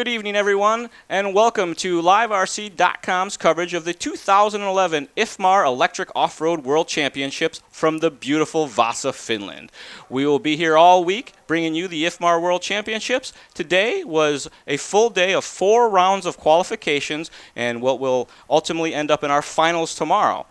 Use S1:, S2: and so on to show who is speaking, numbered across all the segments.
S1: Good evening, everyone, and welcome to LiveRC.com's coverage of the 2011 IFMAR Electric Off-Road World Championships from the beautiful Vaasa, Finland. We will be here all week bringing you the IFMAR World Championships. Today was a full day of 4 rounds of qualifications and what will ultimately end up in our finals tomorrow.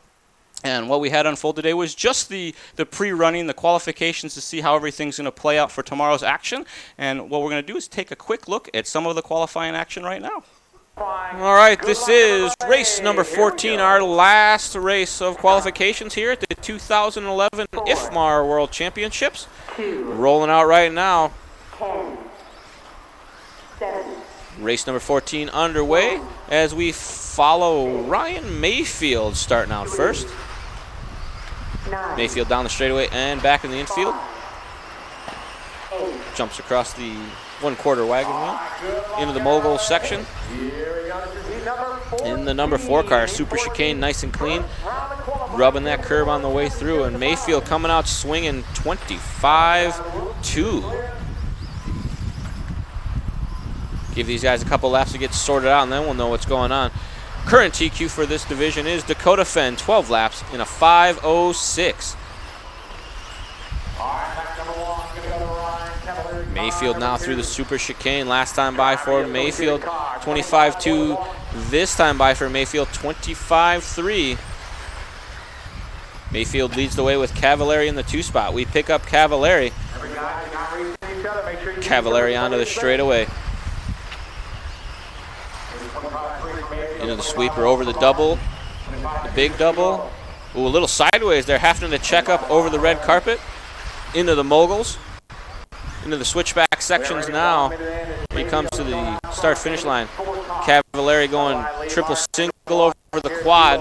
S1: And what we had unfold today was just the pre-running, the qualifications to see how everything's going to play out for tomorrow's action. And what we're going to do is take a quick look at some of the qualifying action right now. All right, this is race number 14, our last race of qualifications here at the 2011 IFMAR World Championships. Rolling out right now.
S2: 10, 7,
S1: Race number 14 underway as we follow Ryan Mayfield starting out first.
S2: 9,
S1: Mayfield down the straightaway and back in the infield.
S2: 8,
S1: Jumps across the 1/4 wagon wheel into the mogul section. In the number 4 car, super chicane, nice and clean. Rubbing that curb on the way through, and Mayfield coming out swinging 25-2. Give these guys a couple laps to get sorted out, and then we'll know what's going on. Current TQ for this division is Dakota Fenn, 12 laps in a 5:06. Mayfield now through the super chicane. Last time by for Mayfield, 25-2. This time by for Mayfield, 25-3. Mayfield leads the way with Cavallari in the 2 spot. We pick up Cavallari. Cavallari onto the straightaway. Into the sweeper, over the double, the big double. Ooh, a little sideways there, having to check up over the red carpet. Into the moguls, into the switchback sections now. He comes to the start-finish line. Cavallari going triple single over the quad.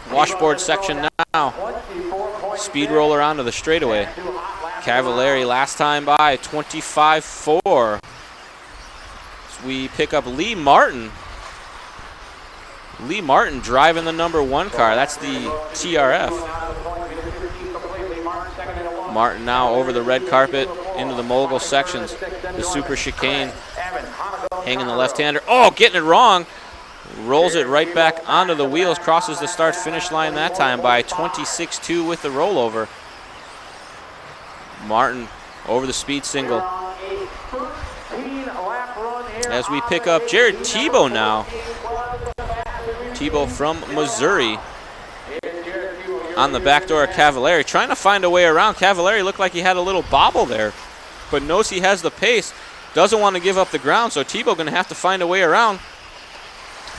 S1: Washboard section now. Speed roller onto the straightaway. Cavallari last time by, 25-4. So we pick up Lee Martin. Lee Martin driving the number 1 car. That's the TRF. Martin now over the red carpet into the mogul sections. The super chicane. Hanging the left-hander. Oh, getting it wrong. Rolls it right back onto the wheels. Crosses the start-finish line that time by 26-2 with the rollover. Martin over the speed single. As we pick up Jared Tebow now. Tebow from Missouri on the back door of Cavallari, trying to find a way around. Cavallari looked like he had a little bobble there, but knows he has the pace, doesn't want to give up the ground, so Tebow going to have to find a way around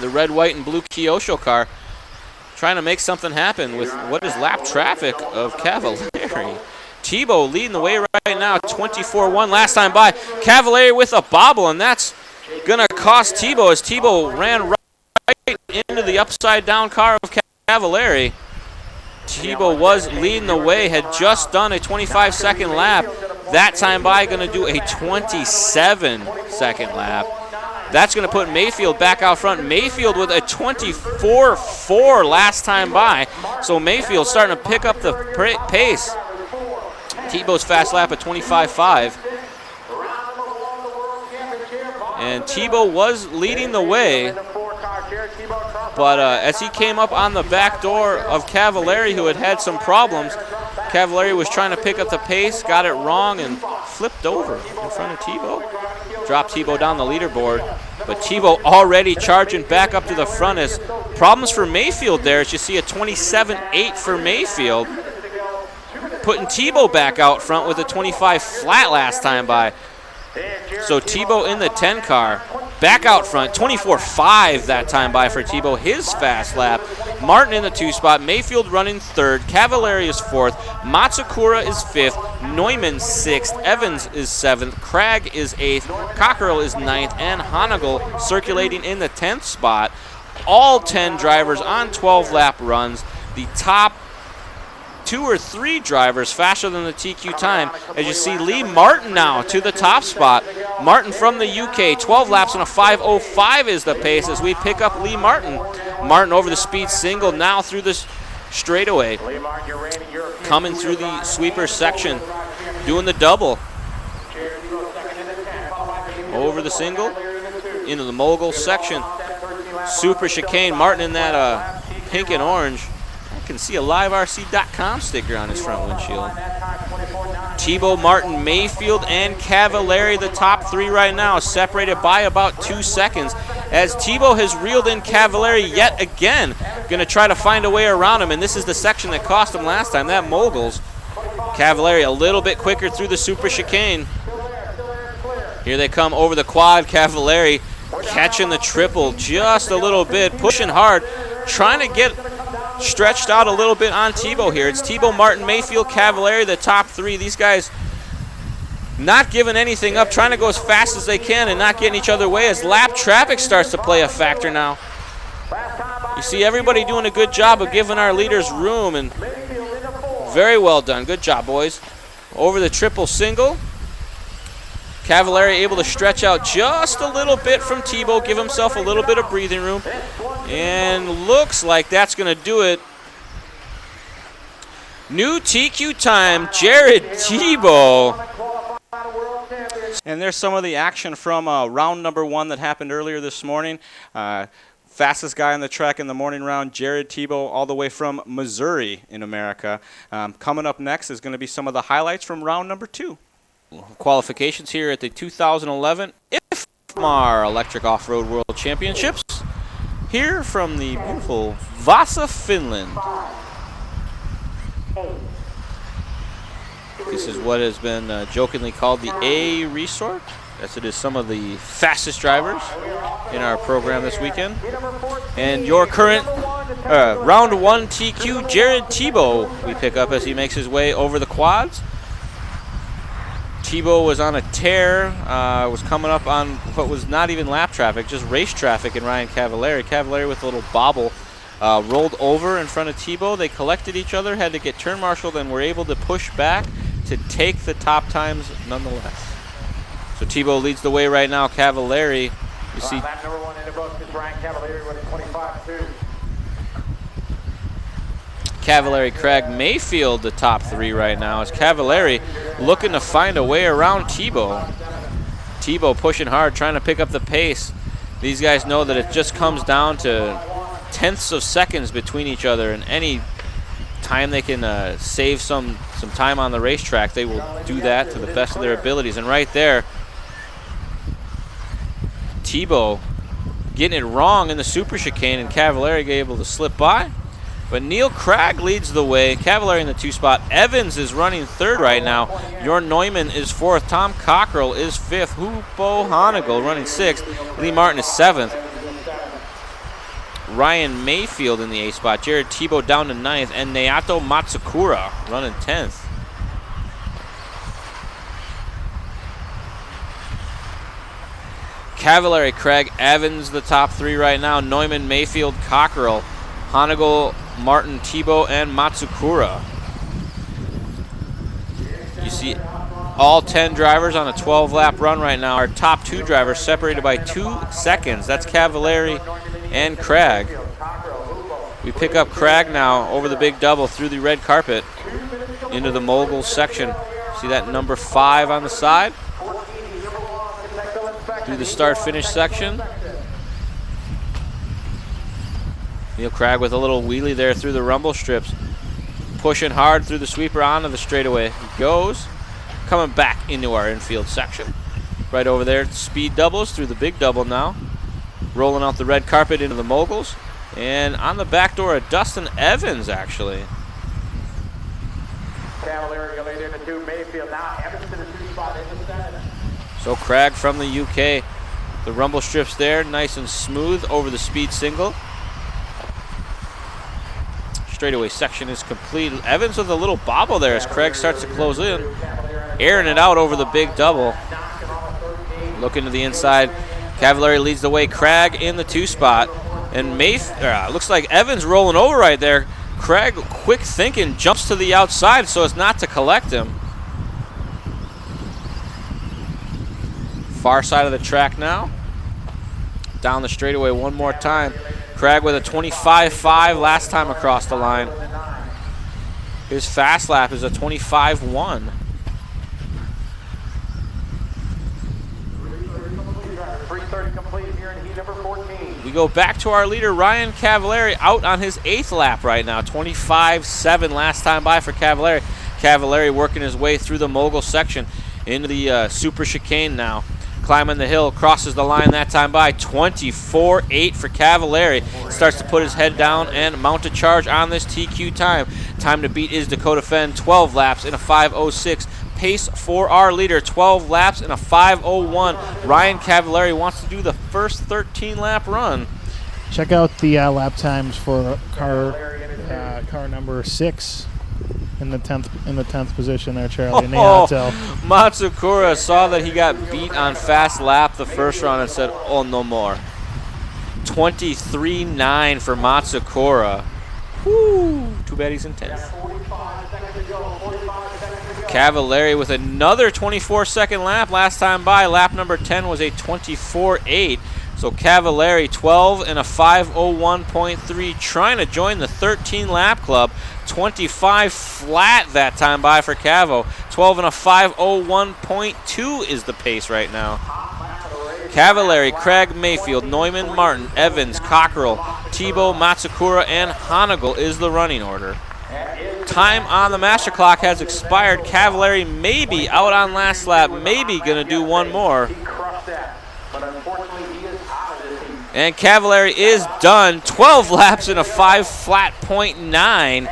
S1: the red, white, and blue Kyosho car, trying to make something happen with what is lap traffic of Cavallari. Tebow leading the way right now, 24-1 last time by. Cavallari with a bobble, and that's going to cost Tebow as Tebow ran right into the upside-down car of Cavallari. Tebow was leading the way, had just done a 25-second lap. That time by going to do a 27-second lap. That's going to put Mayfield back out front. Mayfield with a 24-4 last time by. So Mayfield starting to pick up the pace. Tebow's fast lap at 25-5. And Tebow was leading the way. But as he came up on the back door of Cavallari, who had some problems, Cavallari was trying to pick up the pace, got it wrong, and flipped over in front of Tebow. Dropped Tebow down the leaderboard. But Tebow already charging back up to the front. As problems for Mayfield there, as you see a 27-8 for Mayfield. Putting Tebow back out front with a 25 flat last time by. So Tebow in the 10 car. Back out front, 24-5 that time by for Tebow, his fast lap. Martin in the 2 spot, Mayfield running 3rd, Cavallari is 4th, Matsukura is 5th, Neumann 6th, Evans is 7th, Cragg is 8th, Cockerell is 9th, and Honagel circulating in the 10th spot. All 10 drivers on 12-lap runs. The top 2 or 3 drivers faster than the TQ time. As you see, Lee Martin now to the top spot. Martin from the UK, 12 laps in a 5:05 is the pace as we pick up Lee Martin. Martin over the speed single now through the straightaway. Coming through the sweeper section, doing the double. Over the single, into the mogul section. Super chicane. Martin in that pink and orange. I can see a LiveRC.com sticker on his front windshield. Tebow, Martin, Mayfield, and Cavallari, the top three right now, separated by about 2 seconds. As Tebow has reeled in Cavallari yet again, going to try to find a way around him, and this is the section that cost him last time, that moguls. Cavallari a little bit quicker through the super chicane. Here they come over the quad. Cavallari catching the triple just a little bit, pushing hard, trying to get stretched out a little bit on Tebow here. It's Tebow, Martin, Mayfield, Cavallari, the top three. These guys not giving anything up, trying to go as fast as they can and not getting each other way as lap traffic starts to play a factor now. You see everybody doing a good job of giving our leaders room, and very well done. Good job, boys. Over the triple single. Cavallari able to stretch out just a little bit from Tebow, give himself a little bit of breathing room. And looks like that's going to do it. New TQ time, Jared Tebow. And there's some of the action from round number 1 that happened earlier this morning. Fastest guy on the track in the morning round, Jared Tebow, all the way from Missouri in America. Coming up next is going to be some of the highlights from round number 2. Qualifications here at the 2011 IFMAR Electric Off-Road World Championships. Here from the beautiful Vaasa, Finland. This is what has been jokingly called the A resort, as it is some of the fastest drivers in our program this weekend. And your current round 1 TQ, Jared Tebow, we pick up as he makes his way over the quads. Tebow was on a tear, was coming up on what was not even lap traffic, just race traffic in Ryan Cavallari. Cavallari with a little bobble rolled over in front of Tebow. They collected each other, had to get turn marshaled, and were able to push back to take the top times nonetheless. So Tebow leads the way right now. Cavallari, you see. Lap number 1 in the book is Ryan Cavallari with 25-2. Cavallari, Craig, Mayfield, the top three right now, as Cavallari looking to find a way around Tebow. Tebow pushing hard, trying to pick up the pace. These guys know that it just comes down to tenths of seconds between each other, and any time they can save some time on the racetrack, they will do that to the best of their abilities. And right there, Tebow getting it wrong in the super chicane, and Cavallari able to slip by. But Neil Cragg leads the way. Cavallari in the 2 spot. Evans is running 3rd right now. Jorn Neumann is 4th. Tom Cockrell is 5th. Hupo Hanagel running 6th. Lee Martin is 7th. Ryan Mayfield in the 8th spot. Jared Tebow down to 9th. And Naoto Matsukura running 10th. Cavallari, Craig, Evans the top 3 right now. Neumann, Mayfield, Cockrell, Hanagel, Martin, Tebow, and Matsukura. You see all 10 drivers on a 12-lap run right now. Our top 2 drivers separated by 2 seconds. That's Cavallari and Cragg. We pick up Cragg now over the big double through the red carpet into the mogul section. See that number 5 on the side? Through the start-finish section. Neil Cragg with a little wheelie there through the rumble strips. Pushing hard through the sweeper onto the straightaway. He goes. Coming back into our infield section. Right over there, speed doubles through the big double now. Rolling out the red carpet into the moguls. And on the back door of Dustin Evans, actually. Cavallari lead into 2, Mayfield now. Evans to the 2 spot in the 7. So Cragg from the UK. The rumble strips there, nice and smooth over the speed single. Straightaway section is complete. Evans with a little bobble there as Cragg starts to close in. Airing it out over the big double. Looking to the inside. Cavallari leads the way. Cragg in the 2 spot. And looks like Evans rolling over right there. Cragg, quick thinking, jumps to the outside so as not to collect him. Far side of the track now. Down the straightaway one more time. Cragg with a 25.5 last time across the line. His fast lap is a 25.1. We go back to our leader, Ryan Cavallari, out on his 8th lap right now. 25.7 last time by for Cavallari. Cavallari working his way through the mogul section into the super chicane now. Climbing the hill, crosses the line that time by. 24.8 for Cavallari. Starts to put his head down and mount a charge on this TQ time. Time to beat is Dakota Fenn. 12 laps in a 5.06. Pace for our leader, 12 laps in a 5.01. Ryan Cavallari wants to do the first 13-lap run.
S3: Check out the lap times for car number 6 in the 10th position there, Charlie.
S1: Matsukura saw that he got beat on fast lap the first round and said, "Oh, no more." 23.9 for Matsukura. Woo! Too bad he's in 10th. Cavallari with another 24-second lap last time by. Lap number 10 was a 24.8. So Cavallari 12 in a 5.01.3, trying to join the 13-lap club. 25 flat that time by for Cavo. 12 in a 5.01.2 is the pace right now. Cavallari, Craig Mayfield, Neumann, Martin, Evans, Cockrell, Tebow, Matsukura, and Honigel is the running order. Time on the master clock has expired. Cavallari maybe out on last lap, maybe going to do one more. And Cavallari is done. 12 laps in a 5.9.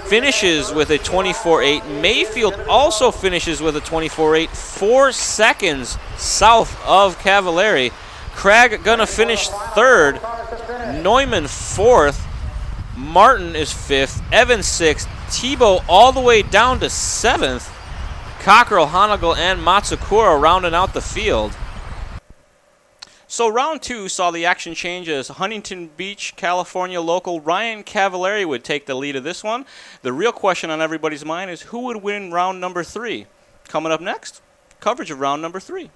S1: Finishes with a 24.8. Mayfield also finishes with a 24.8. 4 seconds south of Cavallari. Craig going to finish 3rd. Neumann 4th. Martin is 5th. Evans 6th. Tebow all the way down to 7th. Cockrell, Honigel, and Matsukura rounding out the field. So round 2 saw the action change as Huntington Beach, California local Ryan Cavallari would take the lead of this one. The real question on everybody's mind is who would win round number 3? Coming up next, coverage of round number 3.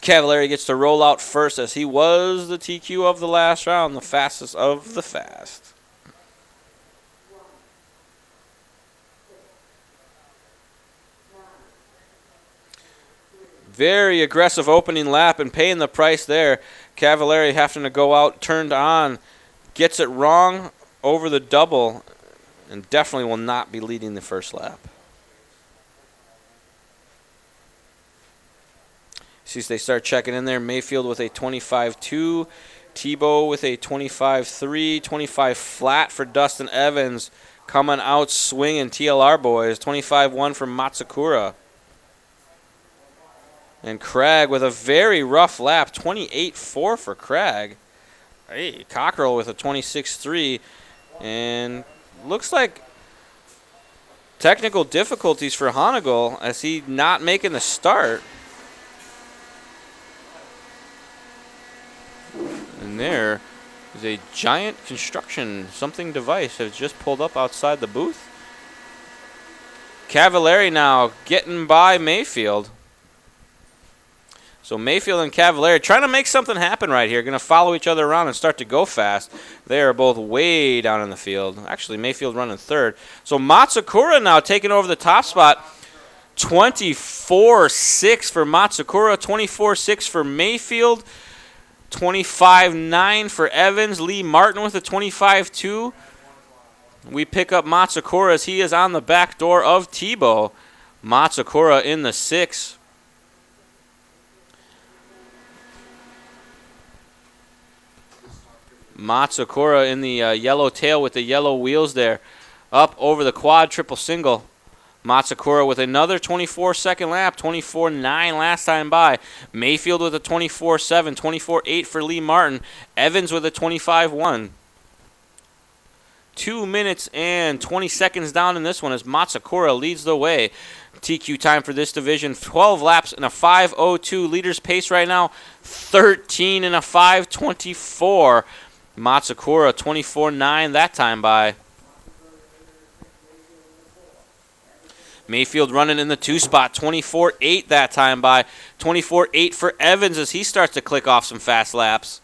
S1: Cavallari gets to roll out first as he was the TQ of the last round, the fastest of the fast. Very aggressive opening lap and paying the price there. Cavallari having to go out, turned on, gets it wrong over the double, and definitely will not be leading the first lap. See, they start checking in there. Mayfield with a 25.2, Tebow with a 25.3, 25 flat for Dustin Evans, coming out swinging. TLR boys, 25.1 for Matsukura. And Craig with a very rough lap, 28.4 for Craig. Hey, Cockrell with a 26.3. And looks like technical difficulties for Honigel as he not making the start. And there is a giant construction something device has just pulled up outside the booth. Cavallari now getting by Mayfield. So Mayfield and Cavallari trying to make something happen right here. Going to follow each other around and start to go fast. They are both way down in the field. Actually, Mayfield running 3rd. So Matsukura now taking over the top spot. 24.6 for Matsukura. 24.6 for Mayfield. 25.9 for Evans. Lee Martin with a 25.2. We pick up Matsukura as he is on the back door of Tebow. Matsukura in the 6. Matsukura in the yellow tail with the yellow wheels there. Up over the quad triple single. Matsukura with another 24-second lap. 24.9 last time by. Mayfield with a 24.7. 24.8 for Lee Martin. Evans with a 25.1. 2 minutes and 20 seconds down in this one as Matsukura leads the way. TQ time for this division, 12 laps in a 5.02. Leaders pace right now, 13 in a 5.24. Matsukura 24.9 that time by. Mayfield running in the 2 spot, 24.8 that time by. 24.8 for Evans as he starts to click off some fast laps.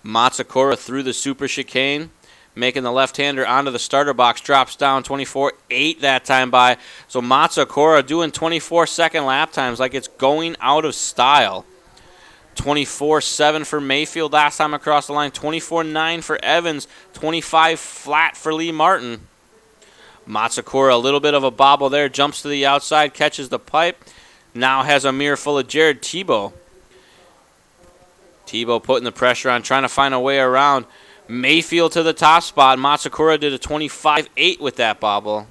S1: Matsukura through the super chicane, making the left-hander onto the starter box, drops down 24.8 that time by. So Matsukura doing 24-second lap times like it's going out of style. 24.7 for Mayfield last time across the line, 24.9 for Evans, 25 flat for Lee Martin. Matsukura, a little bit of a bobble there, jumps to the outside, catches the pipe, now has a mirror full of Jared Tebow. Tebow putting the pressure on, trying to find a way around. Mayfield to the top spot. Matsukura did a 25.8 with that bobble.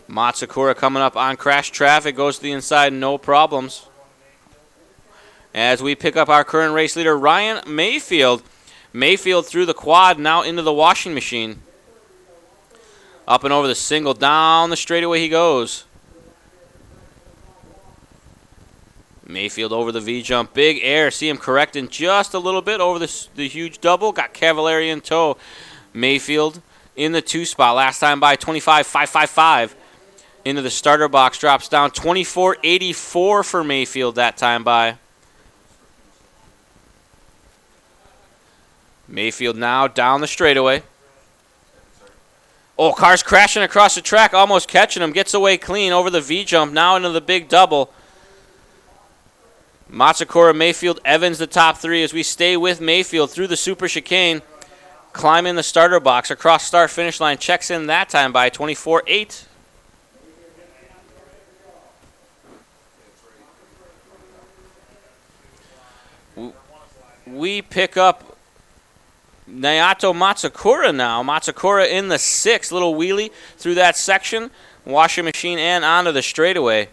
S1: Matsukura coming up on crash traffic, goes to the inside, no problems. As we pick up our current race leader, Ryan Mayfield. Mayfield through the quad, now into the washing machine. Up and over the single, down the straightaway he goes. Mayfield over the V-jump, big air. See him correcting just a little bit over the huge double. Got Cavalieri in tow. Mayfield in the 2 spot. Last time by 25.555. Into the starter box, drops down 24.84 for Mayfield that time by. Mayfield now down the straightaway. Oh, car's crashing across the track, almost catching him. Gets away clean over the V-jump, now into the big double. Matsukura, Mayfield, Evans the top 3 as we stay with Mayfield through the super chicane. Climbing the starter box across start-finish line. Checks in that time by 24.8. We pick up Naoto Matsukura now. Matsukura in the 6th. Little wheelie through that section. Washing machine and onto the straightaway.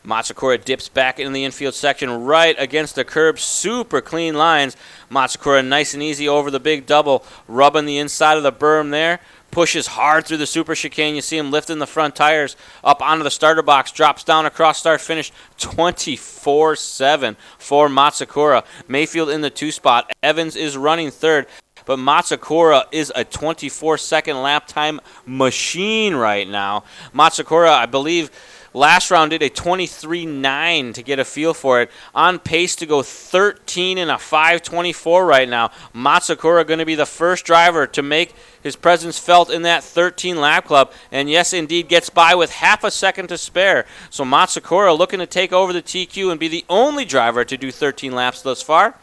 S1: Matsukura dips back in the infield section right against the curb. Super clean lines. Matsukura nice and easy over the big double. Rubbing the inside of the berm there. Pushes hard through the super chicane. You see him lifting the front tires up onto the starter box. Drops down across start finish. 24.7 for Matsukura. Mayfield in the 2 spot. Evans is running 3rd. But Matsukura is a 24-second lap time machine right now. Matsukura, I believe, last round did a 23.9 to get a feel for it. On pace to go 13 in a 5.24 right now. Matsukura going to be the first driver to make his presence felt in that 13 lap club. And yes, indeed, gets by with half a second to spare. So Matsukura looking to take over the TQ and be the only driver to do 13 laps thus far.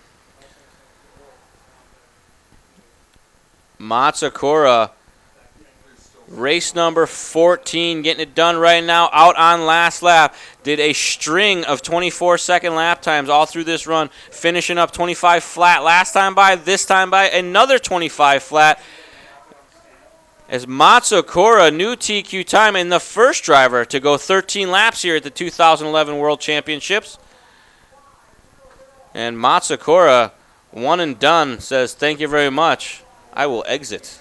S1: Matsukura, race number 14, getting it done right now, out on last lap. Did a string of 24-second lap times all through this run, finishing up 25 flat last time by, this time by another 25 flat. As Matsukura, new TQ time, and the first driver to go 13 laps here at the 2011 World Championships. And Matsukura, one and done, says, "Thank you very much. I will exit."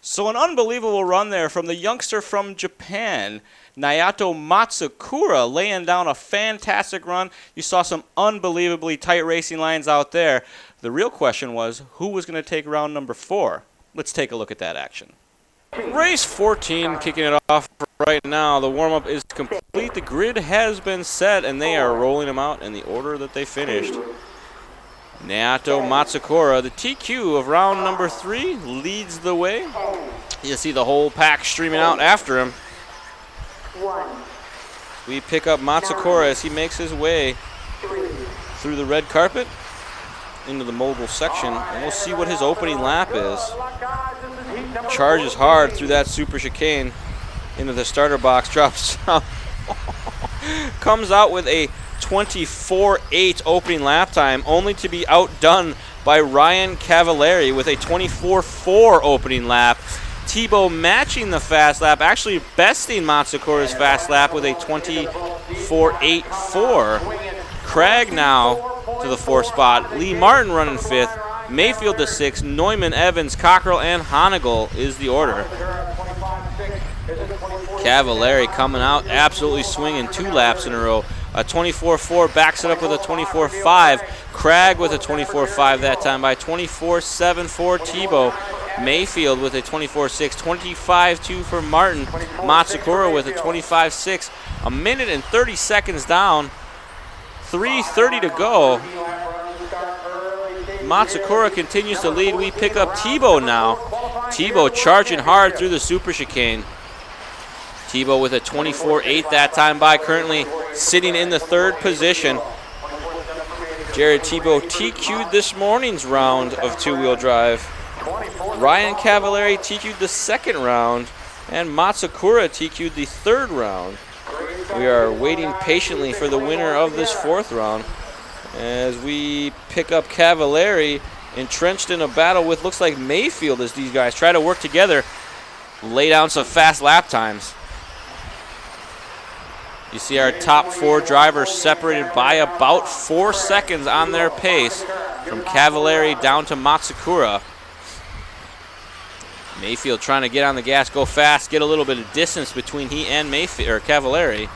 S4: So an unbelievable run there from the youngster from Japan, Naoto Matsukura, laying down a fantastic run. You saw some unbelievably tight racing lines out there. The real question was, who was going to take round number 4? Let's take a look at that action.
S1: Race 14 kicking it off right now. The warm-up is complete. The grid has been set, and they are rolling them out in the order that they finished. Naoto Matsukura, the TQ of round number 3, leads the way. You see the whole pack streaming out after him. We pick up Matsukura as he makes his way through the red carpet into the mogul section, and we'll see what his opening lap is. Charges hard through that super chicane into the starter box, drops down, comes out with a 24.8 opening lap time, only to be outdone by Ryan Cavalieri with a 24.4 opening lap. Tebow matching the fast lap, actually besting Matsukura's fast lap with a 24.84. Craig now to the 4th spot. Lee Martin running 5th. Mayfield to 6th. Neumann, Evans, Cockrell, and Honigel is the order. Cavalieri coming out, absolutely swinging 2 laps in a row. A 24.4 backs it up with a 24.5. Craig with a 24.5 that time by 24.7 for Tebow. Mayfield with a 24.6, 25.2 for Martin. Matsukura with a 25.6. A minute and 30 seconds down. 3:30 to go. Matsukura continues to lead. We pick up Tebow now. Tebow charging hard through the super chicane. Tebow with a 24.8 that time by, currently sitting in the 3rd position. Jared Tebow TQ'd this morning's round of two-wheel drive. Ryan Cavallari TQ'd the 2nd round, and Matsukura TQ'd the 3rd round. We are waiting patiently for the winner of this 4th round as we pick up Cavallari entrenched in a battle with, looks like, Mayfield, as these guys try to work together, lay down some fast lap times. You see our top 4 drivers separated by about 4 seconds on their pace, from Cavallari down to Matsukura. Mayfield trying to get on the gas, go fast, get a little bit of distance between he and Mayfield, or Cavallari.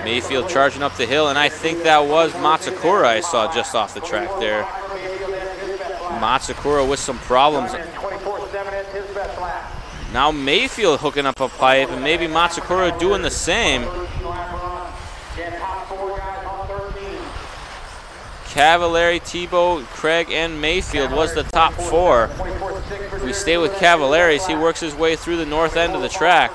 S1: Mayfield charging up the hill, and I think that was Matsukura I saw just off the track there. Matsukura with some problems. Now Mayfield hooking up a pipe, and maybe Matsukura doing the same. Cavallari, Tebow, Craig, and Mayfield was the top 4. We stay with Cavallari as he works his way through the north end of the track.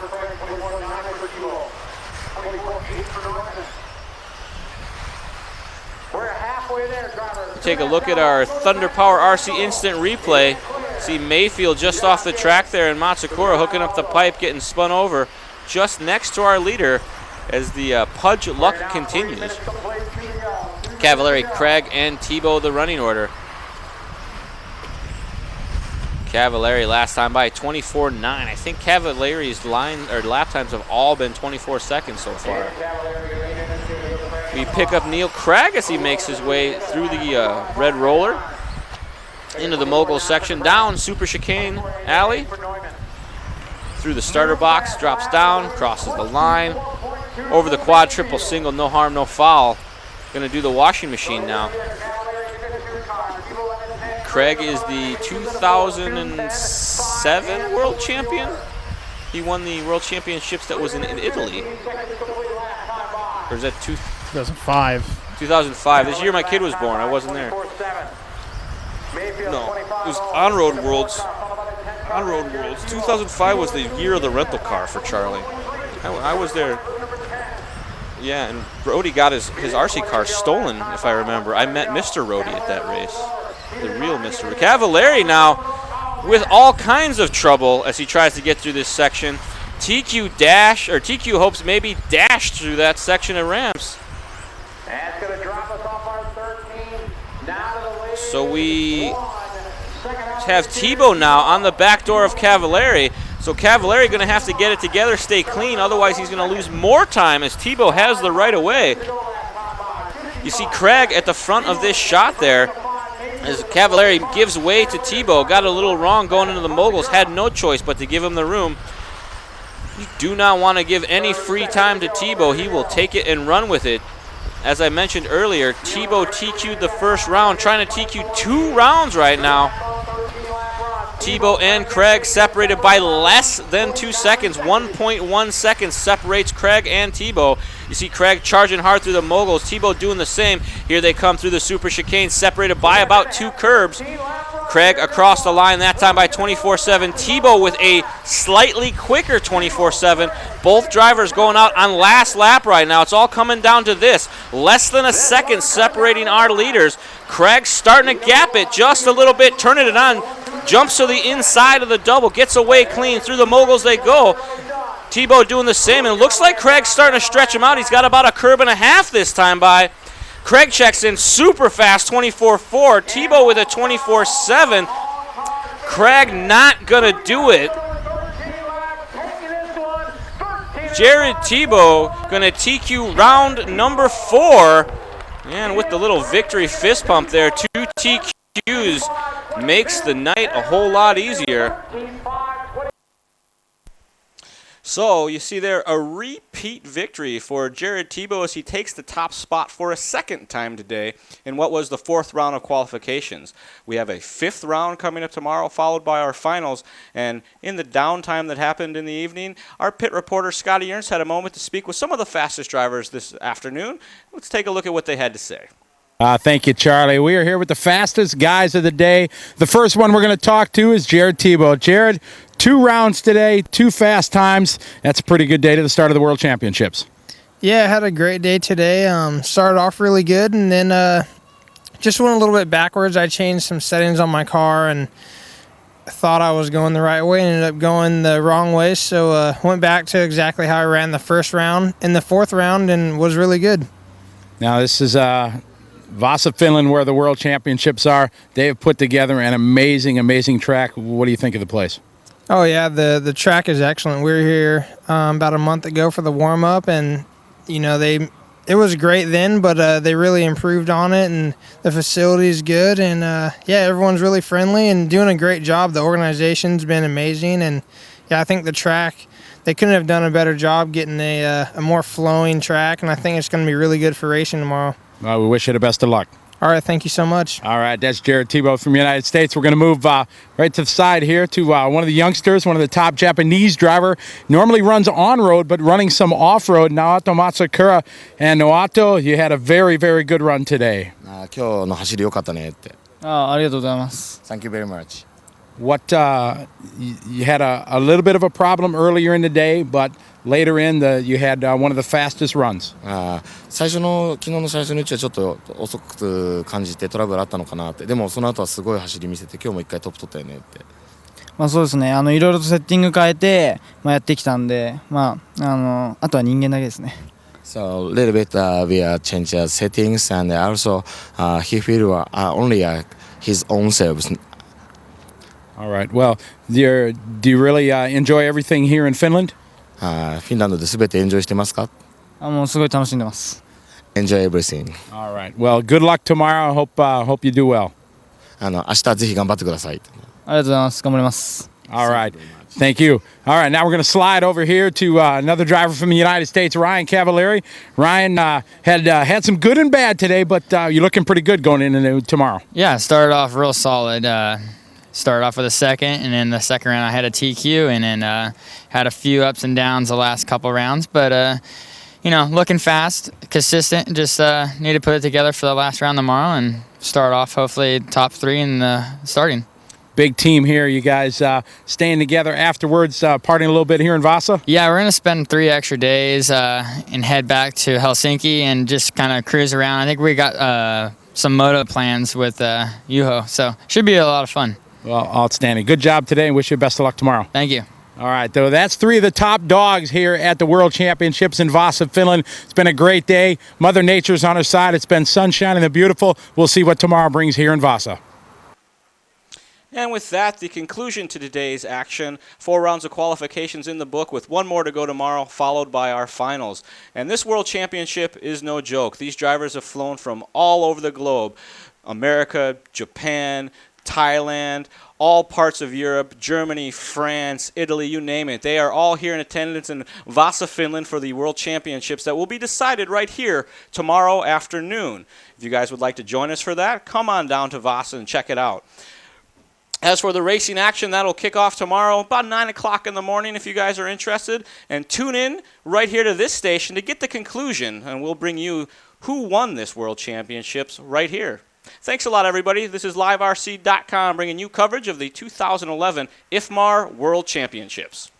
S1: Take a look at our Thunder Power RC instant replay. See Mayfield just off the track there, and Matsukura hooking up the pipe, getting spun over just next to our leader as the Pudge luck continues. Cavallari, Craig, and Tebow the running order. Cavallari last time by 24.9. I think Cavallari's lap times have all been 24 seconds so far. We pick up Neil Craig as he makes his way through the red roller into the mogul section, down super chicane alley, through the starter box, drops down, crosses the line, over the quad triple single, no harm, no foul. Gonna do the washing machine now. Craig is the 2007 world champion. He won the world championships that was in Italy. Or is that
S3: 2005?
S1: 2005. This year my kid was born. I wasn't there. No, it was on-road worlds. On-road worlds. 2005 was the year of the rental car for Charlie. I was there. Yeah, and Brody got his RC car stolen, if I remember. I met Mr. Rody at that race. The real Mr. Rody. Cavallari now with all kinds of trouble as he tries to get through this section. TQ hopes maybe dash through that section of ramps.
S5: That's going to drop us off our 13. Now to the lead.
S1: So we have Tebow now on the back door of Cavallari. So Cavallari going to have to get it together, stay clean, otherwise he's going to lose more time as Tebow has the right of way. You see Craig at the front of this shot there as Cavallari gives way to Tebow. Got a little wrong going into the moguls, had no choice but to give him the room. You do not want to give any free time to Tebow. He will take it and run with it. As I mentioned earlier, Tebow TQ'd the first round, trying to TQ 2 rounds right now. Tebow and Craig separated by less than 2 seconds. 1.1 seconds separates Craig and Tebow. You see Craig charging hard through the moguls. Tebow doing the same. Here they come through the super chicane, separated by about 2 curbs. Craig across the line that time by 24.7. Tebow with a slightly quicker 24.7. Both drivers going out on last lap right now. It's all coming down to this. Less than a second separating our leaders. Craig starting to gap it just a little bit, turning it on. Jumps to the inside of the double, gets away clean. Through the moguls they go. Tebow doing the same, and it looks like Craig's starting to stretch him out. He's got about a curb and a half this time by. Craig checks in super fast, 24.4. Tebow with a 24.7. Craig not going to do it. Jared Tebow going to TQ round number 4. And with the little victory fist pump there, 2 TQs makes the night a whole lot easier.
S4: So you see there a repeat victory for Jared Tebow as he takes the top spot for a second time today in what was the 4th round of qualifications. We have a 5th round coming up tomorrow, followed by our finals. And in the downtime that happened in the evening, our pit reporter Scotty Ernst had a moment to speak with some of the fastest drivers this afternoon. Let's take a look at what they had to say.
S6: Thank you, Charlie. We are here with the fastest guys of the day. The first one we're going to talk to is Jared Tebow. Jared, 2 rounds today, 2 fast times. That's a pretty good day to the start of the World Championships.
S7: Yeah, I had a great day today. Started off really good, and then just went a little bit backwards. I changed some settings on my car, and thought I was going the right way, and ended up going the wrong way. So went back to exactly how I ran the first round in the 4th round, and was really good.
S6: Now, this is Vaasa, Finland, where the World Championships are. They have put together an amazing, amazing track. What do you think of the place?
S7: Oh, yeah, the track is excellent. We were here about a month ago for the warm-up, and, you know, it was great then, but they really improved on it, and the facility is good, and, yeah, everyone's really friendly and doing a great job. The organization's been amazing, and, yeah, I think the track, they couldn't have done a better job getting a more flowing track, and I think it's going to be really good for racing tomorrow.
S6: Well, we wish you the best of luck.
S7: All right, thank you so much.
S6: All right, that's Jared Tebow from the United States. We're going to move right to the side here to one of the youngsters, one of the top Japanese driver. Normally runs on-road, but running some off-road, Naoto Matsukura. And Naoto, you had a very, very good run today.
S8: 今日の走り良かったねって。
S9: ありがとうございます。
S8: Thank you very much.
S6: What you had a little bit of a problem earlier in the day, but later in you had one of the fastest runs.
S8: 昨日の最初のうちはちょっと遅く感じてトラブルあったのかなって。でもその後はすごい走り見せて今日も1回トップ取ったよねって。
S9: まあそうですね。いろいろとセッティング変えてやってきたんで、あとは人間だけですね。
S8: So a little bit we change settings and also he feel only his own selves.
S6: All right. Well, do you really enjoy everything here in Finland?
S8: フィンランドで全てエンジョイしてますか？
S9: もうすごい楽しんでます。
S8: Enjoy everything.
S6: All right. Well, good luck tomorrow. Hope you do well.
S8: 明日ぜひ頑張ってください。
S9: ありがとうございます。頑張ります。
S6: All right. Thank you. All right, now we're going to slide over here to another driver from the United States, Ryan Cavalieri. Ryan had some good and bad today, but you're looking pretty good going into tomorrow.
S10: Yeah, started off real solid. Started off with a second, and then the second round I had a TQ, and then had a few ups and downs the last couple rounds. But, looking fast, consistent, just need to put it together for the last round tomorrow and start off hopefully top 3 in the starting.
S6: Big team here. You guys staying together afterwards, partying a little bit here in Vaasa?
S10: Yeah, we're going to spend 3 extra days and head back to Helsinki and just kind of cruise around. I think we got some moto plans with Juho, so should be a lot of fun.
S6: Well, outstanding. Good job today, and wish you best of luck tomorrow.
S10: Thank you.
S6: All right, though, that's 3 of the top dogs here at the World Championships in Vaasa, Finland. It's been a great day. Mother Nature's on her side. It's been sunshine and the beautiful. We'll see what tomorrow brings here in Vaasa.
S4: And with that, the conclusion to today's action. 4 rounds of qualifications in the book with 1 more to go tomorrow, followed by our finals. And this World Championship is no joke. These drivers have flown from all over the globe. America, Japan, Thailand, all parts of Europe, Germany, France, Italy, you name it. They are all here in attendance in Vaasa, Finland for the World Championships that will be decided right here tomorrow afternoon. If you guys would like to join us for that, come on down to Vaasa and check it out. As for the racing action, that'll kick off tomorrow about 9 o'clock in the morning if you guys are interested. And tune in right here to this station to get the conclusion, and we'll bring you who won this World Championships right here. Thanks a lot, everybody. This is LiveRC.com bringing you coverage of the 2011 IFMAR World Championships.